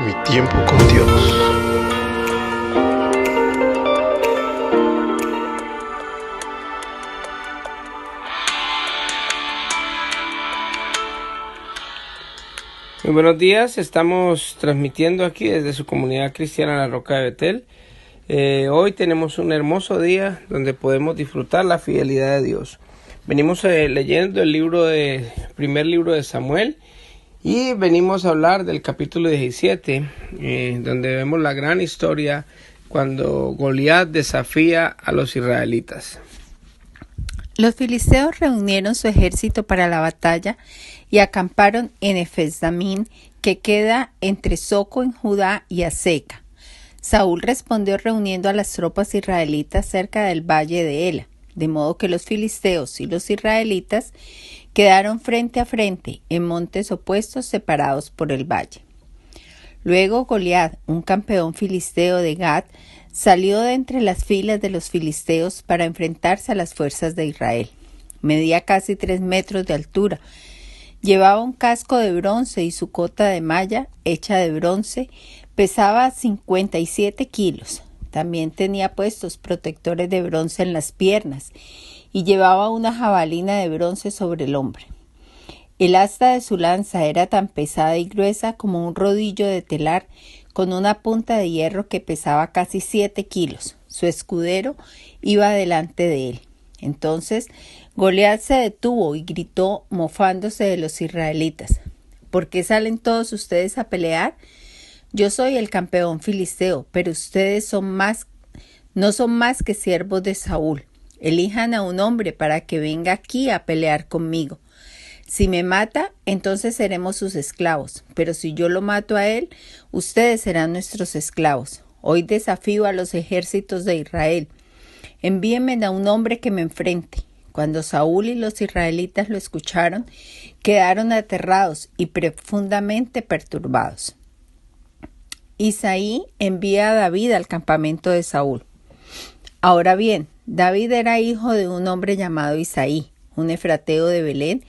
Mi tiempo con Dios. Muy buenos días, estamos transmitiendo aquí desde su comunidad cristiana La Roca de Betel. Hoy tenemos un hermoso día donde podemos disfrutar la fidelidad de Dios. Venimos leyendo el primer libro de Samuel y venimos a hablar del capítulo 17, donde vemos la gran historia cuando Goliat desafía a los israelitas. Los filisteos reunieron su ejército para la batalla y acamparon en Efes-Damín, que queda entre Soco en Judá y Azeca. Saúl respondió reuniendo a las tropas israelitas cerca del valle de Ela, de modo que los filisteos y los israelitas quedaron frente a frente en montes opuestos separados por el valle. Luego Goliat, un campeón filisteo de Gat, salió de entre las filas de los filisteos para enfrentarse a las fuerzas de Israel. Medía casi 3 metros de altura. Llevaba un casco de bronce y su cota de malla, hecha de bronce, pesaba 57 kilos. También tenía puestos protectores de bronce en las piernas y llevaba una jabalina de bronce sobre el hombro. El asta de su lanza era tan pesada y gruesa como un rodillo de telar, con una punta de hierro que pesaba casi 7 kilos. Su escudero iba delante de él. Entonces Goliat se detuvo y gritó, mofándose de los israelitas: ¿Por qué salen todos ustedes a pelear? Yo soy el campeón filisteo, pero ustedes no son más que siervos de Saúl. Elijan a un hombre para que venga aquí a pelear conmigo. Si me mata, entonces seremos sus esclavos, pero si yo lo mato a él, ustedes serán nuestros esclavos. Hoy desafío a los ejércitos de Israel. Envíenme a un hombre que me enfrente. Cuando Saúl y los israelitas lo escucharon, quedaron aterrados y profundamente perturbados. Isaí envía a David al campamento de Saúl. Ahora bien, David era hijo de un hombre llamado Isaí, un efrateo de Belén,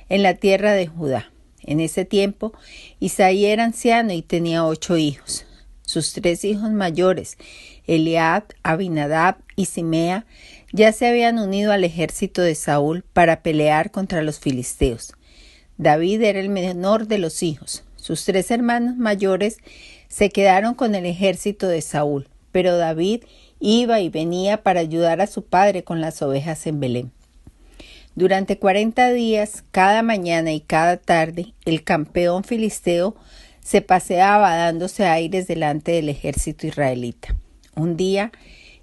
en la tierra de Judá. En ese tiempo, Isaí era anciano y tenía 8 hijos. Sus 3 hijos mayores, Eliab, Abinadab y Simea, ya se habían unido al ejército de Saúl para pelear contra los filisteos. David era el menor de los hijos. Sus 3 hermanos mayores se quedaron con el ejército de Saúl, pero David iba y venía para ayudar a su padre con las ovejas en Belén. Durante 40 días, cada mañana y cada tarde, el campeón filisteo se paseaba dándose aires delante del ejército israelita. Un día,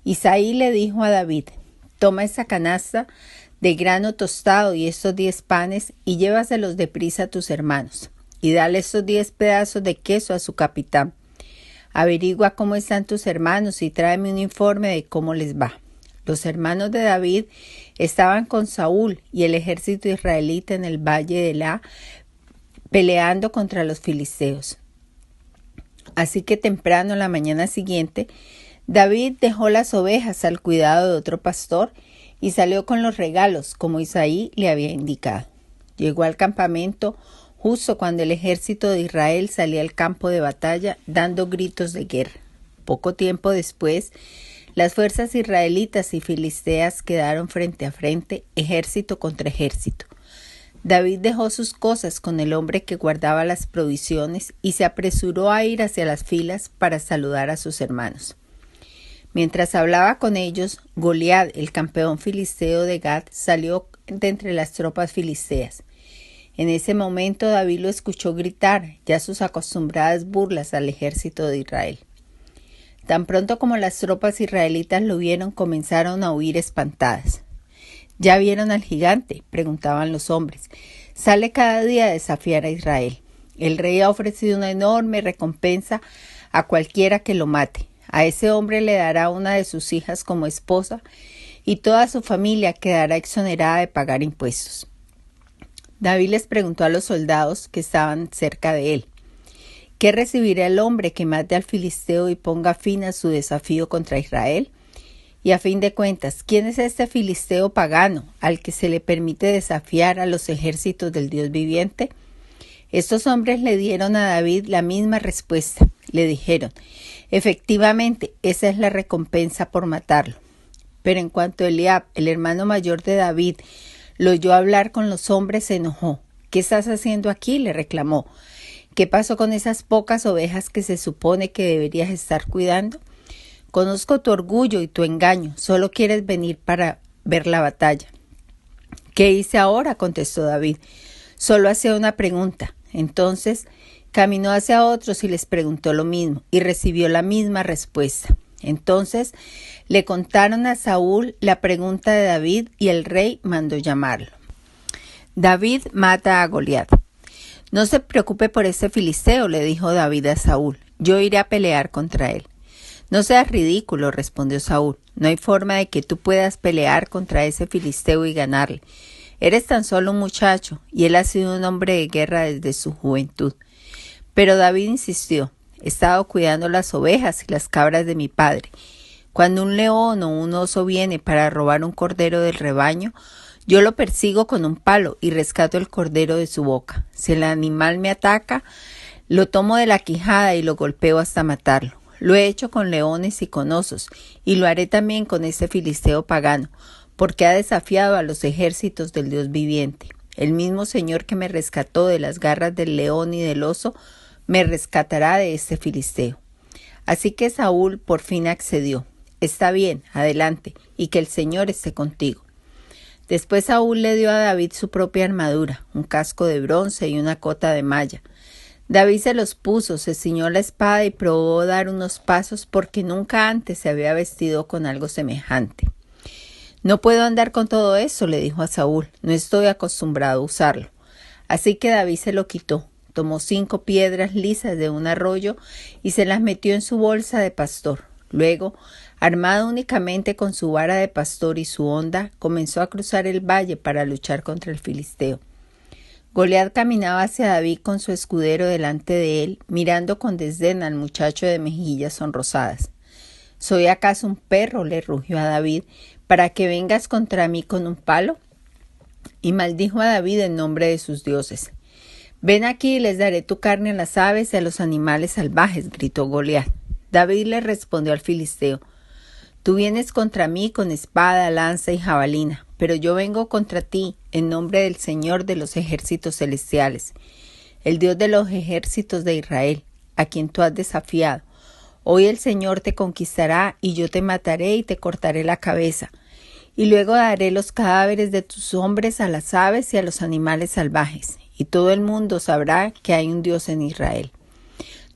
Isaí le dijo a David: Toma esa canasta de grano tostado y estos 10 panes y llévaselos deprisa a tus hermanos, y dale estos 10 pedazos de queso a su capitán. Averigua cómo están tus hermanos y tráeme un informe de cómo les va. Los hermanos de David estaban con Saúl y el ejército israelita en el valle de Elá, peleando contra los filisteos. Así que temprano la mañana siguiente, David dejó las ovejas al cuidado de otro pastor y salió con los regalos, como Isaí le había indicado. Llegó al campamento justo cuando el ejército de Israel salía al campo de batalla dando gritos de guerra. Poco tiempo después, las fuerzas israelitas y filisteas quedaron frente a frente, ejército contra ejército. David dejó sus cosas con el hombre que guardaba las provisiones y se apresuró a ir hacia las filas para saludar a sus hermanos. Mientras hablaba con ellos, Goliat, el campeón filisteo de Gat, salió de entre las tropas filisteas. En ese momento David lo escuchó gritar ya sus acostumbradas burlas al ejército de Israel. Tan pronto como las tropas israelitas lo vieron, comenzaron a huir espantadas. ¿Ya vieron al gigante?, preguntaban los hombres. Sale cada día a desafiar a Israel. El rey ha ofrecido una enorme recompensa a cualquiera que lo mate. A ese hombre le dará una de sus hijas como esposa y toda su familia quedará exonerada de pagar impuestos. David les preguntó a los soldados que estaban cerca de él: ¿Qué recibirá el hombre que mate al filisteo y ponga fin a su desafío contra Israel? Y a fin de cuentas, ¿quién es este filisteo pagano al que se le permite desafiar a los ejércitos del Dios viviente? Estos hombres le dieron a David la misma respuesta. Le dijeron: efectivamente, esa es la recompensa por matarlo. Pero en cuanto Eliab, el hermano mayor de David, lo oyó hablar con los hombres, se enojó. ¿Qué estás haciendo aquí?, le reclamó. ¿Qué pasó con esas pocas ovejas que se supone que deberías estar cuidando? Conozco tu orgullo y tu engaño. Solo quieres venir para ver la batalla. ¿Qué hice ahora?, contestó David. Solo hacía una pregunta. Entonces caminó hacia otros y les preguntó lo mismo, y recibió la misma respuesta. Entonces le contaron a Saúl la pregunta de David, y el rey mandó llamarlo. David mata a Goliat. No se preocupe por ese filisteo, le dijo David a Saúl. Yo iré a pelear contra él. No seas ridículo, respondió Saúl. No hay forma de que tú puedas pelear contra ese filisteo y ganarle. Eres tan solo un muchacho, y él ha sido un hombre de guerra desde su juventud. Pero David insistió. He estado cuidando las ovejas y las cabras de mi padre. Cuando un león o un oso viene para robar un cordero del rebaño, yo lo persigo con un palo y rescato el cordero de su boca. Si el animal me ataca, lo tomo de la quijada y lo golpeo hasta matarlo. Lo he hecho con leones y con osos, y lo haré también con ese filisteo pagano, porque ha desafiado a los ejércitos del Dios viviente. El mismo Señor que me rescató de las garras del león y del oso, me rescatará de este filisteo. Así que Saúl por fin accedió. Está bien, adelante, y que el Señor esté contigo. Después Saúl le dio a David su propia armadura, un casco de bronce y una cota de malla. David se los puso, se ciñó la espada y probó dar unos pasos porque nunca antes se había vestido con algo semejante. No puedo andar con todo eso, le dijo a Saúl, no estoy acostumbrado a usarlo. Así que David se lo quitó, tomó 5 piedras lisas de un arroyo y se las metió en su bolsa de pastor. Luego, armado únicamente con su vara de pastor y su honda, comenzó a cruzar el valle para luchar contra el filisteo. Goliat caminaba hacia David con su escudero delante de él, mirando con desdén al muchacho de mejillas sonrosadas. ¿Soy acaso un perro?, le rugió a David, ¿para que vengas contra mí con un palo? Y maldijo a David en nombre de sus dioses. Ven aquí y les daré tu carne a las aves y a los animales salvajes, gritó Goliat. David le respondió al filisteo: Tú vienes contra mí con espada, lanza y jabalina, pero yo vengo contra ti en nombre del Señor de los ejércitos celestiales, el Dios de los ejércitos de Israel, a quien tú has desafiado. Hoy el Señor te conquistará y yo te mataré y te cortaré la cabeza, y luego daré los cadáveres de tus hombres a las aves y a los animales salvajes, y todo el mundo sabrá que hay un Dios en Israel.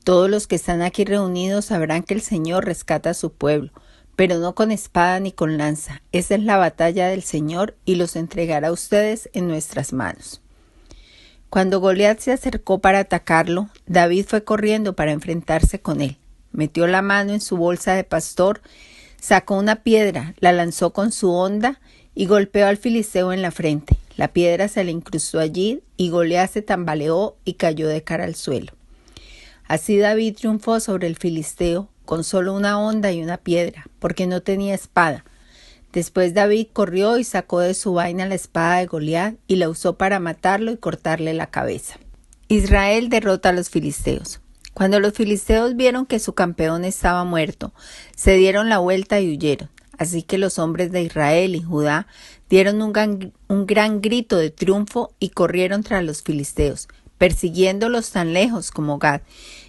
Todos los que están aquí reunidos sabrán que el Señor rescata a su pueblo, pero no con espada ni con lanza. Esa es la batalla del Señor y los entregará a ustedes en nuestras manos. Cuando Goliat se acercó para atacarlo, David fue corriendo para enfrentarse con él. Metió la mano en su bolsa de pastor, sacó una piedra, la lanzó con su honda y golpeó al filisteo en la frente. La piedra se le incrustó allí y Goliat se tambaleó y cayó de cara al suelo. Así David triunfó sobre el filisteo con solo una honda y una piedra, porque no tenía espada. Después David corrió y sacó de su vaina la espada de Goliat y la usó para matarlo y cortarle la cabeza. Israel derrota a los filisteos. Cuando los filisteos vieron que su campeón estaba muerto, se dieron la vuelta y huyeron. Así que los hombres de Israel y Judá dieron un gran grito de triunfo y corrieron tras los filisteos, persiguiéndolos tan lejos como Gad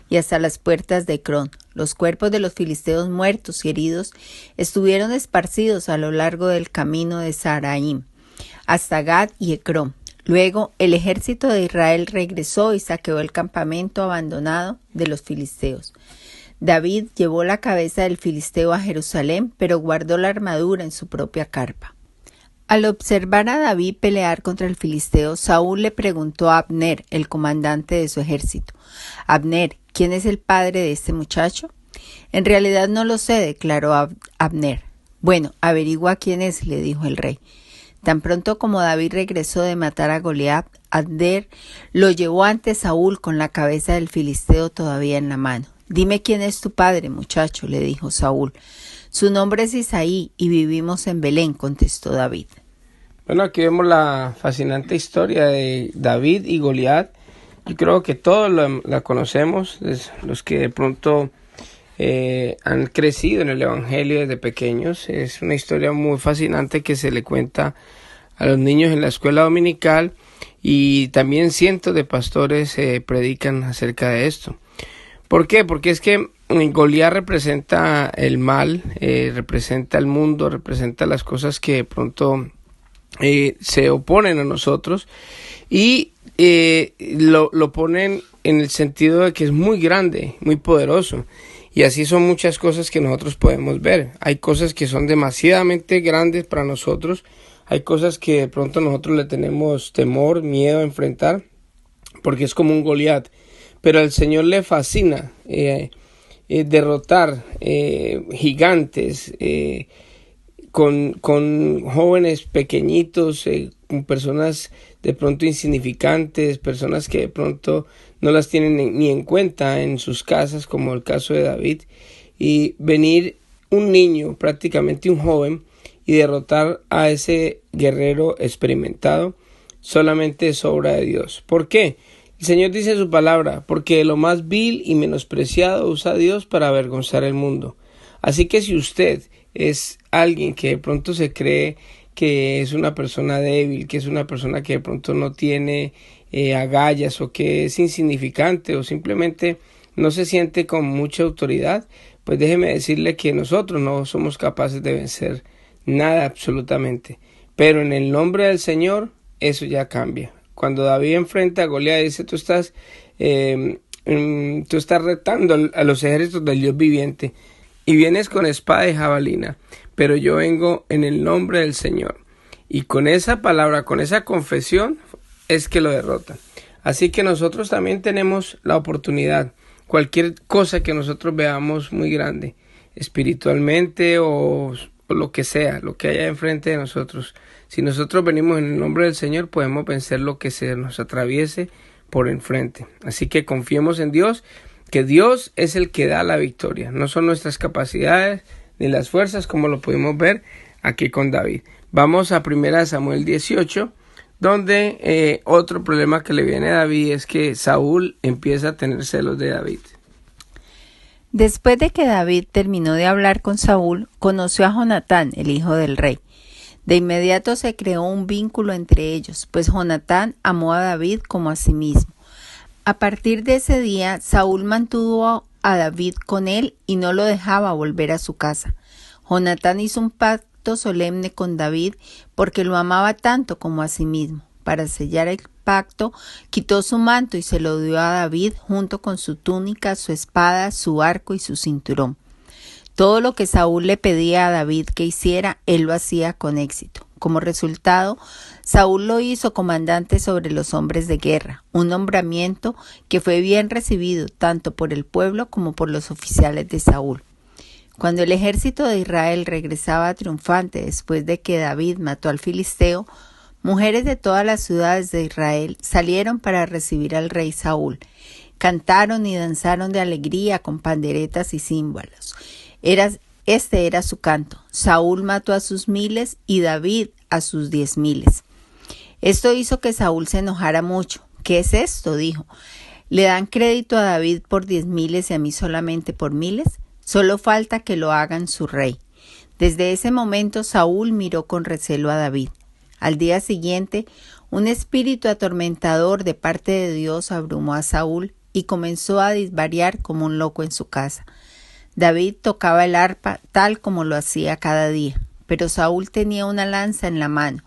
y hasta las puertas de Ecrón. Los cuerpos de los filisteos muertos y heridos estuvieron esparcidos a lo largo del camino de Saraim, hasta Gad y Ecrón. Luego el ejército de Israel regresó y saqueó el campamento abandonado de los filisteos. David llevó la cabeza del filisteo a Jerusalén, pero guardó la armadura en su propia carpa. Al observar a David pelear contra el filisteo, Saúl le preguntó a Abner, el comandante de su ejército: Abner, ¿quién es el padre de este muchacho? En realidad no lo sé, declaró Abner. Bueno, averigua quién es, le dijo el rey. Tan pronto como David regresó de matar a Goliat, Abner lo llevó ante Saúl con la cabeza del filisteo todavía en la mano. Dime quién es tu padre, muchacho, le dijo Saúl. Su nombre es Isaí y vivimos en Belén, contestó David. Bueno, aquí vemos la fascinante historia de David y Goliat. Yo creo que todos la conocemos, los que de pronto han crecido en el Evangelio desde pequeños. Es una historia muy fascinante que se le cuenta a los niños en la escuela dominical, y también cientos de pastores predican acerca de esto. ¿Por qué? Porque es que Goliat representa el mal, representa el mundo, representa las cosas que de pronto se oponen a nosotros, y lo ponen en el sentido de que es muy grande, muy poderoso. Y así son muchas cosas que nosotros podemos ver. Hay cosas que son demasiadamente grandes para nosotros. Hay cosas que de pronto nosotros le tenemos temor, miedo a enfrentar, porque es como un Goliat. Pero al Señor le fascina derrotar gigantes, con jóvenes pequeñitos, con personas de pronto insignificantes, personas que de pronto no las tienen ni en cuenta en sus casas, como el caso de David, y venir un niño, prácticamente un joven, y derrotar a ese guerrero experimentado, solamente es obra de Dios. ¿Por qué? El Señor dice en su palabra: porque lo más vil y menospreciado usa Dios para avergonzar el mundo. Así que si usted es alguien que de pronto se cree que es una persona débil, que es una persona que de pronto no tiene agallas, o que es insignificante, o simplemente no se siente con mucha autoridad, pues déjeme decirle que nosotros no somos capaces de vencer nada absolutamente. Pero en el nombre del Señor eso ya cambia. Cuando David enfrenta a Goliat, dice: tú estás retando a los ejércitos del Dios viviente, y vienes con espada y jabalina, pero yo vengo en el nombre del Señor. Y con esa palabra, con esa confesión, es que lo derrotan. Así que nosotros también tenemos la oportunidad. Cualquier cosa que nosotros veamos muy grande, espiritualmente o lo que sea, lo que haya enfrente de nosotros, si nosotros venimos en el nombre del Señor, podemos vencer lo que se nos atraviese por enfrente. Así que confiemos en Dios, que Dios es el que da la victoria. No son nuestras capacidades ni las fuerzas, como lo pudimos ver aquí con David. Vamos a 1 Samuel 18, donde otro problema que le viene a David es que Saúl empieza a tener celos de David. Después de que David terminó de hablar con Saúl, conoció a Jonatán, el hijo del rey. De inmediato se creó un vínculo entre ellos, pues Jonatán amó a David como a sí mismo. A partir de ese día, Saúl mantuvo a David con él y no lo dejaba volver a su casa. Jonatán hizo un pacto solemne con David porque lo amaba tanto como a sí mismo. Para sellar el pacto, quitó su manto y se lo dio a David junto con su túnica, su espada, su arco y su cinturón. Todo lo que Saúl le pedía a David que hiciera, él lo hacía con éxito. Como resultado, Saúl lo hizo comandante sobre los hombres de guerra, un nombramiento que fue bien recibido tanto por el pueblo como por los oficiales de Saúl. Cuando el ejército de Israel regresaba triunfante después de que David mató al filisteo, mujeres de todas las ciudades de Israel salieron para recibir al rey Saúl. Cantaron y danzaron de alegría con panderetas y címbalos. Este era su canto: Saúl mató a sus 1000 y David a sus 10,000. Esto hizo que Saúl se enojara mucho. ¿Qué es esto?, dijo. ¿Le dan crédito a David por 10,000 y a mí solamente por 1000? Solo falta que lo hagan su rey. Desde ese momento Saúl miró con recelo a David. Al día siguiente, un espíritu atormentador de parte de Dios abrumó a Saúl y comenzó a disvariar como un loco en su casa. David tocaba el arpa tal como lo hacía cada día, pero Saúl tenía una lanza en la mano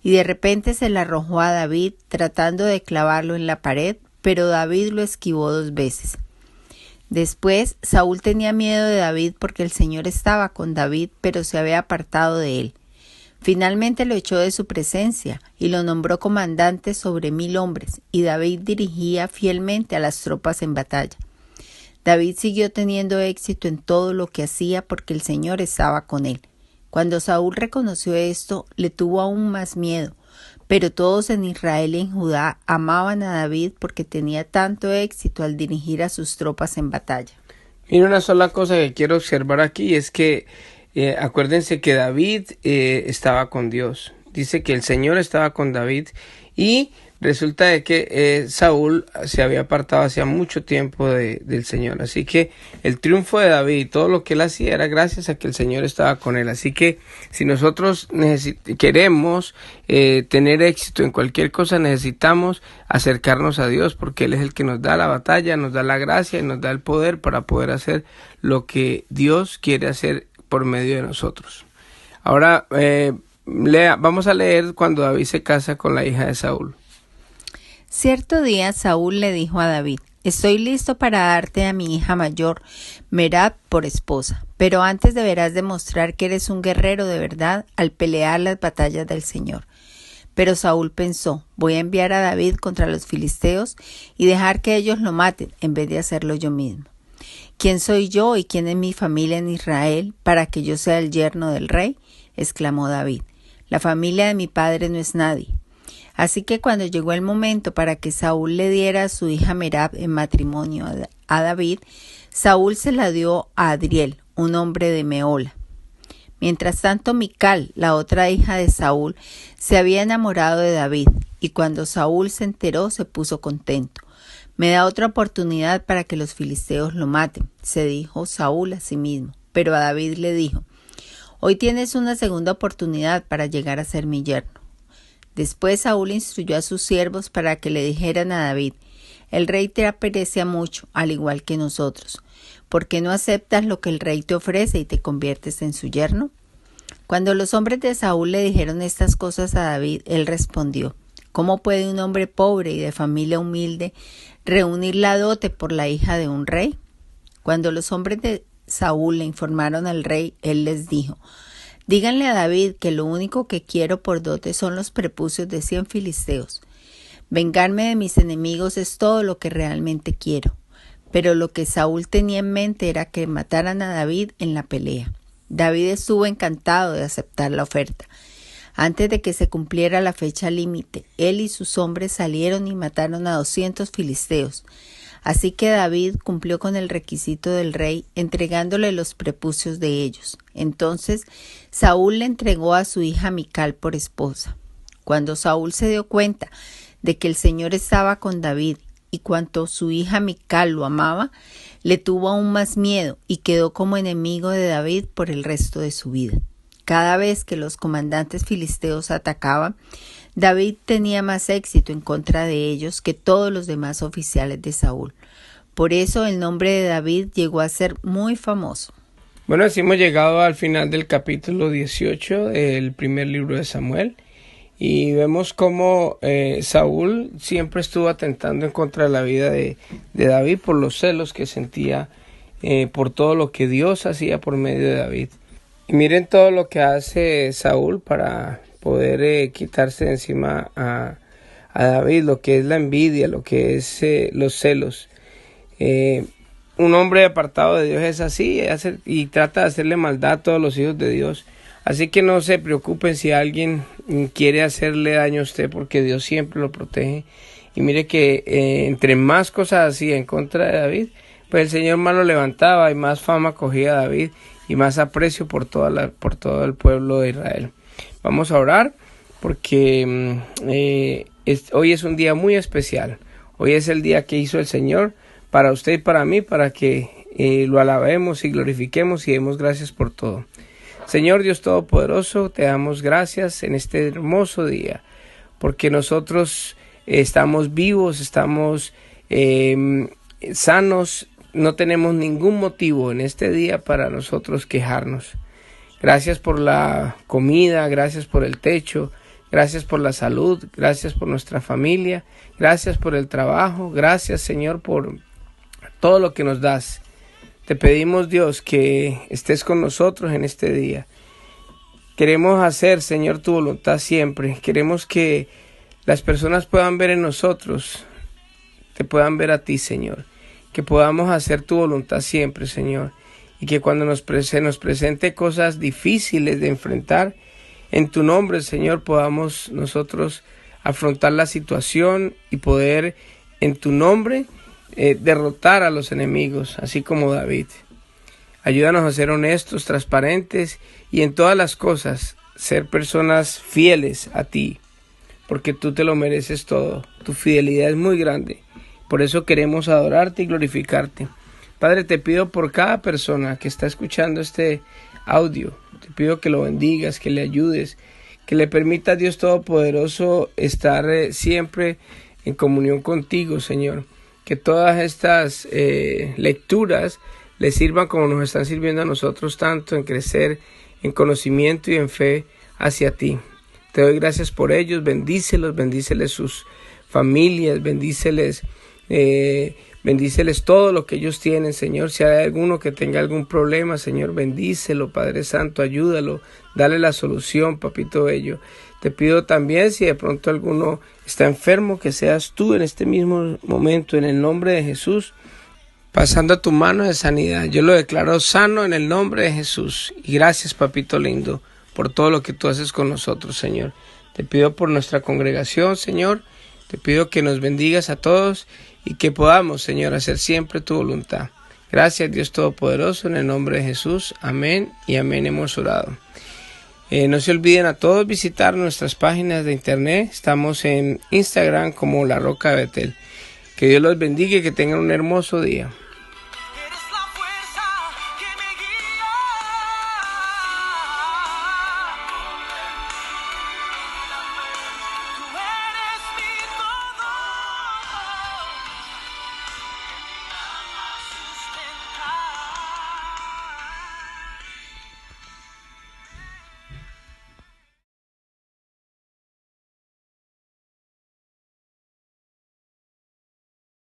y de repente se la arrojó a David tratando de clavarlo en la pared, pero David lo esquivó 2 veces. Después, Saúl tenía miedo de David porque el Señor estaba con David, pero se había apartado de él. Finalmente lo echó de su presencia y lo nombró comandante sobre 1000 hombres, y David dirigía fielmente a las tropas en batalla. David siguió teniendo éxito en todo lo que hacía porque el Señor estaba con él. Cuando Saúl reconoció esto, le tuvo aún más miedo, pero todos en Israel y en Judá amaban a David porque tenía tanto éxito al dirigir a sus tropas en batalla. Mira, una sola cosa que quiero observar aquí es que acuérdense que David estaba con Dios. Dice que el Señor estaba con David, y Resulta de que Saúl se había apartado hacía mucho tiempo del Señor. Así que el triunfo de David y todo lo que él hacía era gracias a que el Señor estaba con él. Así que si nosotros queremos tener éxito en cualquier cosa, necesitamos acercarnos a Dios, porque Él es el que nos da la batalla, nos da la gracia y nos da el poder para poder hacer lo que Dios quiere hacer por medio de nosotros. Ahora vamos a leer cuando David se casa con la hija de Saúl. Cierto día Saúl le dijo a David: estoy listo para darte a mi hija mayor, Merab, por esposa, pero antes deberás demostrar que eres un guerrero de verdad al pelear las batallas del Señor. Pero Saúl pensó: voy a enviar a David contra los filisteos y dejar que ellos lo maten en vez de hacerlo yo mismo. ¿Quién soy yo y quién es mi familia en Israel para que yo sea el yerno del rey?, exclamó David. La familia de mi padre no es nadie. Así que cuando llegó el momento para que Saúl le diera a su hija Merab en matrimonio a David, Saúl se la dio a Adriel, un hombre de Mehola. Mientras tanto, Mical, la otra hija de Saúl, se había enamorado de David, y cuando Saúl se enteró se puso contento. Me da otra oportunidad para que los filisteos lo maten, se dijo Saúl a sí mismo. Pero a David le dijo: hoy tienes una segunda oportunidad para llegar a ser mi yerno. Después Saúl instruyó a sus siervos para que le dijeran a David: el rey te aprecia mucho, al igual que nosotros. ¿Por qué no aceptas lo que el rey te ofrece y te conviertes en su yerno? Cuando los hombres de Saúl le dijeron estas cosas a David, él respondió: ¿cómo puede un hombre pobre y de familia humilde reunir la dote por la hija de un rey? Cuando los hombres de Saúl le informaron al rey, él les dijo: díganle a David que lo único que quiero por dote son los prepucios de 100 filisteos. Vengarme de mis enemigos es todo lo que realmente quiero. Pero lo que Saúl tenía en mente era que mataran a David en la pelea. David estuvo encantado de aceptar la oferta. Antes de que se cumpliera la fecha límite, él y sus hombres salieron y mataron a 200 filisteos. Así que David cumplió con el requisito del rey, entregándole los prepucios de ellos. Entonces Saúl le entregó a su hija Mical por esposa. Cuando Saúl se dio cuenta de que el Señor estaba con David y cuanto su hija Mical lo amaba, le tuvo aún más miedo y quedó como enemigo de David por el resto de su vida. Cada vez que los comandantes filisteos atacaban, David tenía más éxito en contra de ellos que todos los demás oficiales de Saúl. Por eso el nombre de David llegó a ser muy famoso. Bueno, así hemos llegado al final del capítulo 18 del primer libro de Samuel. Y vemos cómo Saúl siempre estuvo atentando en contra de la vida de David por los celos que sentía por todo lo que Dios hacía por medio de David. Y miren todo lo que hace Saúl para poder quitarse de encima a David, lo que es la envidia, lo que es los celos. Un hombre apartado de Dios es así y trata de hacerle maldad a todos los hijos de Dios. Así que no se preocupen si alguien quiere hacerle daño a usted, porque Dios siempre lo protege. Y mire que entre más cosas hacía en contra de David, pues el Señor más lo levantaba y más fama cogía a David y más aprecio por todo el pueblo de Israel. Vamos a orar porque hoy es un día muy especial. Hoy es el día que hizo el Señor para usted y para mí, para que lo alabemos y glorifiquemos y demos gracias por todo. Señor Dios Todopoderoso, te damos gracias en este hermoso día, porque nosotros estamos vivos, estamos sanos, no tenemos ningún motivo en este día para nosotros quejarnos. Gracias por la comida, gracias por el techo, gracias por la salud, gracias por nuestra familia, gracias por el trabajo, gracias Señor por todo lo que nos das. Te pedimos, Dios, que estés con nosotros en este día. Queremos hacer, Señor, tu voluntad siempre. Queremos que las personas puedan ver en nosotros, te puedan ver a ti, Señor. Que podamos hacer tu voluntad siempre, Señor. Y que cuando se nos presente cosas difíciles de enfrentar, en tu nombre, Señor, podamos nosotros afrontar la situación y poder, en tu nombre, derrotar a los enemigos, así como David. Ayúdanos a ser honestos, transparentes y en todas las cosas ser personas fieles a ti, porque tú te lo mereces todo. Tu fidelidad es muy grande. Por eso queremos adorarte y glorificarte. Padre, te pido por cada persona que está escuchando este audio. Te pido que lo bendigas, que le ayudes, que le permita a Dios Todopoderoso estar siempre en comunión contigo, Señor. Que todas estas lecturas le sirvan como nos están sirviendo a nosotros tanto en crecer en conocimiento y en fe hacia ti. Te doy gracias por ellos, bendíceles sus familias, bendíceles todo lo que ellos tienen, Señor. Si hay alguno que tenga algún problema, Señor, bendícelo, Padre Santo, ayúdalo, dale la solución, Papito Bello. Te pido también, si de pronto alguno está enfermo, que seas tú en este mismo momento, en el nombre de Jesús, pasando a tu mano de sanidad. Yo lo declaro sano en el nombre de Jesús. Y gracias, Papito lindo, por todo lo que tú haces con nosotros, Señor. Te pido por nuestra congregación, Señor. Te pido que nos bendigas a todos y que podamos, Señor, hacer siempre tu voluntad. Gracias, Dios Todopoderoso, en el nombre de Jesús. Amén y amén hemos orado. No se olviden a todos visitar nuestras páginas de internet. Estamos en Instagram como La Roca de Betel. Que Dios los bendiga y que tengan un hermoso día.